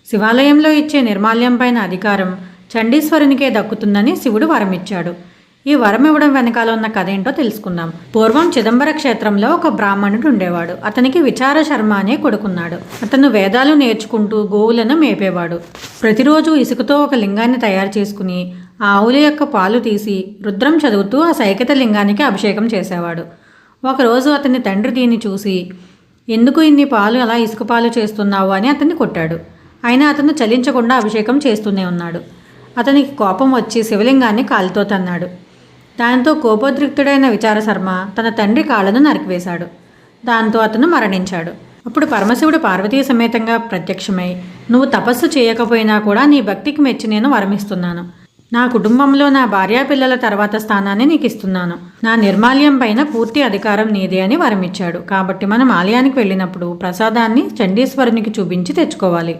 శివాలయంలో ఇచ్చే నిర్మాల్యం పైన అధికారం చండీశ్వరునికే దక్కుతుందని శివుడు వరమిచ్చాడు. ఈ వరం ఇవ్వడం వెనకాల ఉన్న కథ ఏంటో తెలుసుకుందాం. పూర్వం చిదంబర క్షేత్రంలో ఒక బ్రాహ్మణుడు ఉండేవాడు. అతనికి విచార శర్మ అనే కొడుకున్నాడు. అతను వేదాలు నేర్చుకుంటూ గోవులను మేపేవాడు. ప్రతిరోజు ఇసుకతో ఒక లింగాన్ని తయారు చేసుకుని ఆవుల యొక్క పాలు తీసి రుద్రం చదువుతూ ఆ సైకత లింగానికి అభిషేకం చేసేవాడు. ఒకరోజు అతని తండ్రి దీన్ని చూసి, ఎందుకు ఇన్ని పాలు అలా ఇసుక పాలు చేస్తున్నావు అని అతన్ని కొట్టాడు. అయినా అతను చలించకుండా అభిషేకం చేస్తూనే ఉన్నాడు. అతనికి కోపం వచ్చి శివలింగాన్ని కాలితో తన్నాడు. దాంతో కోపోద్రిక్తుడైన విచారశర్మ తన తండ్రి కాళ్ళను నరికివేశాడు. దాంతో అతను మరణించాడు. అప్పుడు పరమశివుడు పార్వతీ సమేతంగా ప్రత్యక్షమై, నువ్వు తపస్సు చేయకపోయినా కూడా నీ భక్తికి మెచ్చి నేను వరమిస్తున్నాను. నా కుటుంబంలో నా భార్యాపిల్లల తర్వాత స్థానాన్ని నీకు ఇస్తున్నాను. నా నిర్మాల్యం పైన పూర్తి అధికారం నీదే అని వరమిచ్చాడు. కాబట్టి మనం ఆలయానికి వెళ్ళినప్పుడు ప్రసాదాన్ని చండీశ్వరునికి చూపించి తెచ్చుకోవాలి.